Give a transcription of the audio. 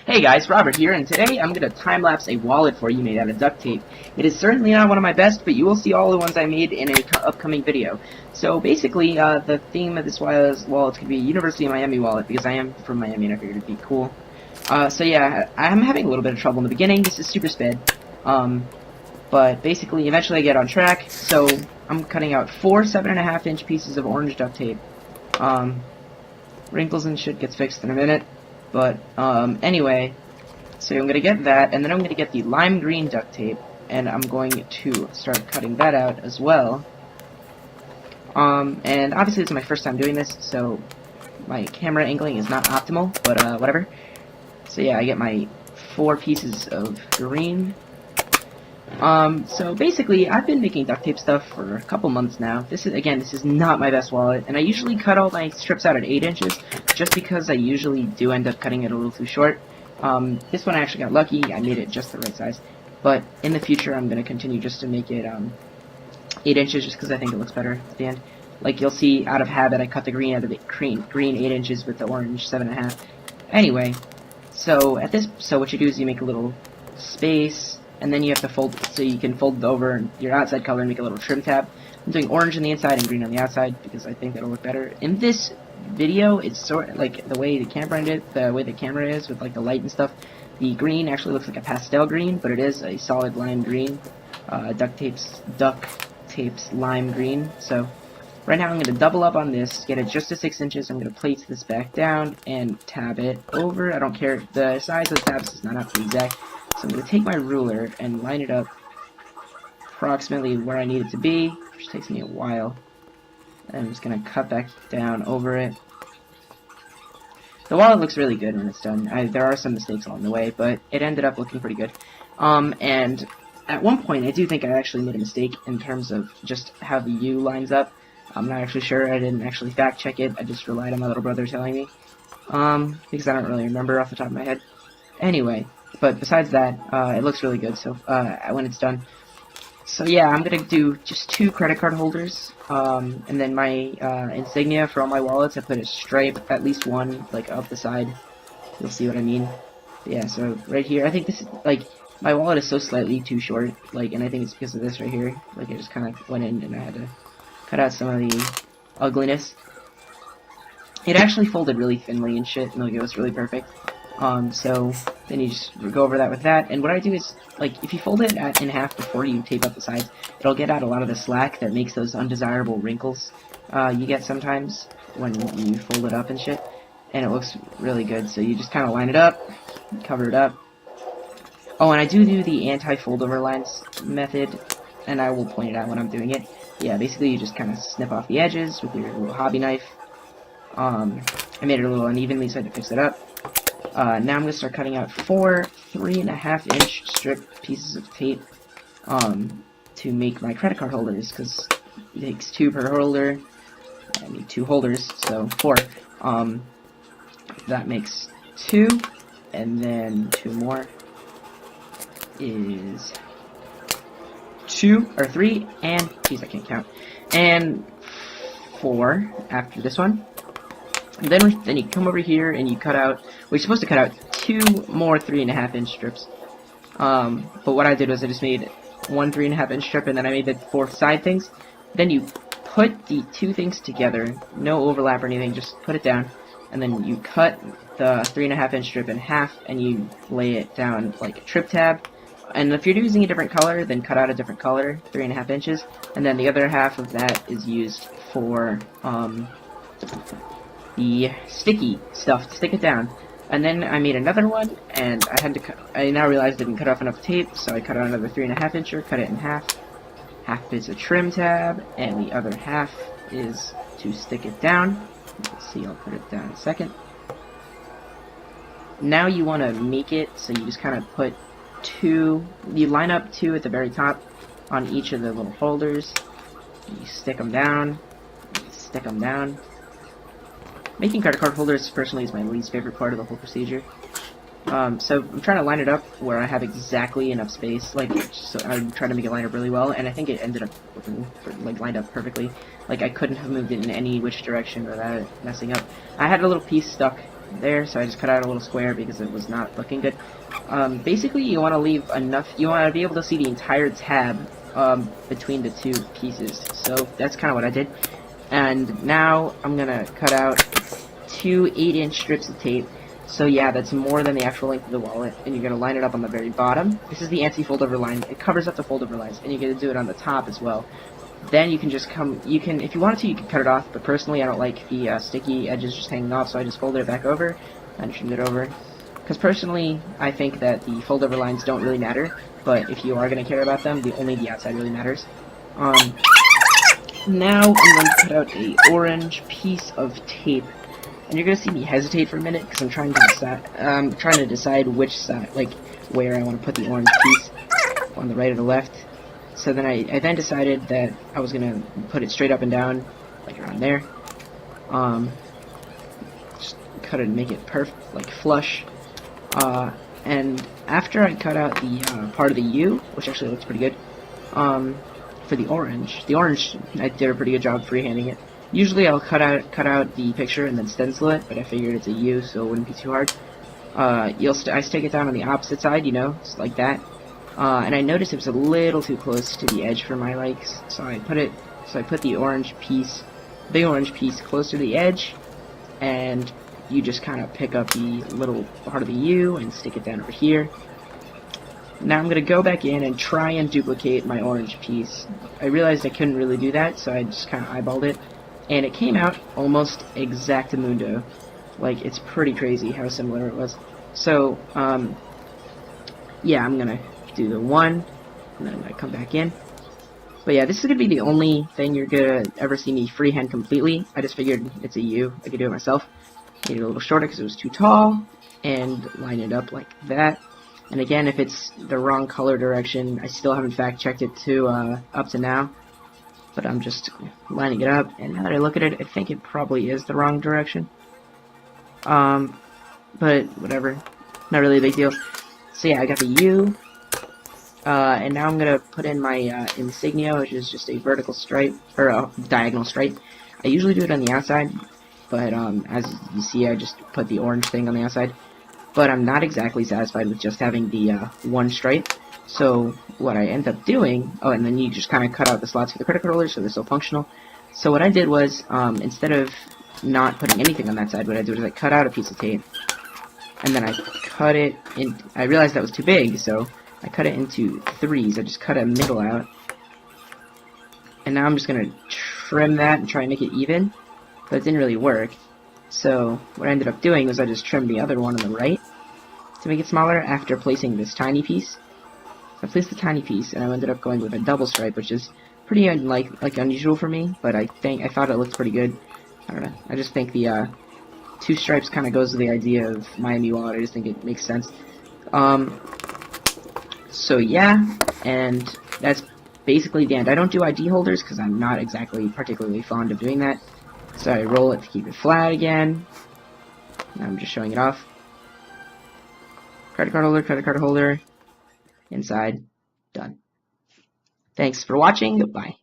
Hey guys, Robert here, and today I'm going to time-lapse a wallet for you made out of duct tape. It is certainly not one of my best, but you will see all the ones I made in an upcoming video. So basically, the theme of this wallet could be University of Miami wallet, because I am from Miami and I figured it'd be cool. So yeah, I'm having a little bit of trouble in the beginning. This is super sped. But basically, eventually I get on track, so I'm cutting out 4 7.5-inch pieces of orange duct tape. Wrinkles and shit gets fixed in a minute. But, anyway, so I'm going to get that, and then I'm going to get the lime green duct tape, and I'm going to start cutting that out as well. And obviously this is my first time doing this, so my camera angling is not optimal, but, whatever. So yeah, I get my 4 pieces of green. So basically, I've been making duct tape stuff for a couple months now. This is not my best wallet, and I usually cut all my strips out at 8 inches, just because I usually do end up cutting it a little too short. This one I actually got lucky, I made it just the right size, but in the future I'm going to continue just to make it, 8 inches, just because I think it looks better at the end. Like, you'll see, out of habit, I cut the green out of the green 8 inches with the orange 7.5. Anyway, so what you do is you make a little space, and then you have to fold it, so you can fold it over your outside color and make a little trim tab. I'm doing orange on the inside and green on the outside because I think that'll look better. In this video, it's sort of like the way the camera is with like the light and stuff. The green actually looks like a pastel green, but it is a solid lime green. Duct tape's lime green. So right now I'm going to double up on this, get it just to 6 inches. I'm going to place this back down and tab it over. I don't care, the size of the tabs does not have to be exact. So I'm going to take my ruler and line it up approximately where I need it to be, which takes me a while. And I'm just going to cut back down over it. The wallet looks really good when it's done. There are some mistakes along the way, but it ended up looking pretty good. And at one point, I do think I actually made a mistake in terms of just how the U lines up. I'm not actually sure. I didn't actually fact check it. I just relied on my little brother telling me. Because I don't really remember off the top of my head. Anyway. But besides that, it looks really good, so, when it's done. So yeah, I'm gonna do just 2 credit card holders, and then my, insignia for all my wallets, I put a stripe, at least one, like, up the side. You'll see what I mean. But yeah, so, right here, I think this is, like, my wallet is so slightly too short, like, and I think it's because of this right here. Like, it just kind of went in, and I had to cut out some of the ugliness. It actually folded really thinly and shit, and, like, it was really perfect. So then you just go over that with that, and what I do is, like, if you fold it in half before you tape up the sides, it'll get out a lot of the slack that makes those undesirable wrinkles you get sometimes when you fold it up and shit, and it looks really good. So you just kind of line it up, cover it up. Oh, and I do the anti-fold-over lines method, and I will point it out when I'm doing it. Yeah, basically you just kind of snip off the edges with your little hobby knife. I made it a little unevenly, so I had to fix it up. Now I'm going to start cutting out 4 3.5-inch strip pieces of tape to make my credit card holders, because it takes 2 per holder. I need 2 holders, so 4. That makes 2, and then 2 more is 2, or 3, and, geez, I can't count, and 4 after this one. And then you come over here and you cut out, well, you're supposed to cut out 2 more 3.5-inch strips. But what I did was I just made 1 3.5-inch strip, and then I made the 4 side things. Then you put the 2 things together, no overlap or anything, just put it down. And then you cut the 3.5-inch strip in half, and you lay it down like a trip tab. And if you're using a different color, then cut out a different color, 3.5 inches. And then the other half of that is used for, the sticky stuff to stick it down. And then I made another one, and I now realized I didn't cut off enough tape, so I cut out another 3.5-incher, cut it in half. Half is a trim tab, and the other half is to stick it down. Let's see, I'll put it down in a second. Now you want to make it so you just kind of put 2, you line up 2 at the very top on each of the little holders. You stick them down, stick them down. Making credit card holders, personally, is my least favorite part of the whole procedure. So I'm trying to line it up where I have exactly enough space, like, so I'm trying to make it line up really well, and I think it ended up looking, like, lined up perfectly. Like, I couldn't have moved it in any which direction without it messing up. I had a little piece stuck there, so I just cut out a little square because it was not looking good. Basically, you want to leave enough, you want to be able to see the entire tab between the two pieces, so that's kind of what I did. And now I'm going to cut out two 8-inch strips of tape. So yeah, that's more than the actual length of the wallet, and you're going to line it up on the very bottom. This is the anti-fold-over line. It covers up the fold-over lines, and you're going to do it on the top as well. Then you can just you can, if you wanted to, you can cut it off, but personally I don't like the sticky edges just hanging off, so I just folded it back over and trimmed it over. Because personally, I think that the fold-over lines don't really matter, but if you are going to care about them, only the outside really matters. Now I'm going to cut out a orange piece of tape, and you're going to see me hesitate for a minute because I'm trying to decide which side, like where I want to put the orange piece, on the right or the left. So then I then decided that I was going to put it straight up and down, like around there. Just cut it and make it perfect, like flush. And after I cut out the part of the U, which actually looks pretty good, for the orange I did a pretty good job freehanding it. Usually I'll cut out the picture and then stencil it, but I figured it's a U, so it wouldn't be too hard. I stick it down on the opposite side, you know, just like that. And I noticed it was a little too close to the edge for my likes, so I put the orange piece, big orange piece, close to the edge, and you just kind of pick up the little part of the U and stick it down over here. Now I'm going to go back in and try and duplicate my orange piece. I realized I couldn't really do that, so I just kind of eyeballed it, and it came out almost exactamundo. Like, it's pretty crazy how similar it was. So, yeah, I'm going to do the one, and then I'm going to come back in. But yeah, this is going to be the only thing you're going to ever see me freehand completely. I just figured it's a U. I could do it myself. Made it a little shorter because it was too tall, and line it up like that. And again, if it's the wrong color direction, I still haven't fact-checked it up to now. But I'm just lining it up, and now that I look at it, I think it probably is the wrong direction. But whatever. Not really a big deal. So yeah, I got the U. And now I'm going to put in my insignia, which is just a vertical stripe, or a diagonal stripe. I usually do it on the outside, but as you see, I just put the orange thing on the outside. But I'm not exactly satisfied with just having the one stripe. So what I end up doing, oh, and then you just kind of cut out the slots for the credit card holders so they're still functional. So what I did was, instead of not putting anything on that side, what I did was I cut out a piece of tape, and then I cut it in. I realized that was too big, so I cut it into threes. I just cut a middle out, and now I'm just gonna trim that and try and make it even, but it didn't really work. So what I ended up doing was I just trimmed the other one on the right to make it smaller after placing this tiny piece. So I placed the tiny piece, and I ended up going with a double stripe, which is pretty unusual for me, but I thought it looked pretty good. I don't know. I just think the two stripes kind of goes with the idea of Miami Wallet. I just think it makes sense. So yeah, and that's basically the end. I don't do ID holders because I'm not exactly particularly fond of doing that. So I roll it to keep it flat again. I'm just showing it off. Credit card holder, inside, done. Thanks for watching, goodbye.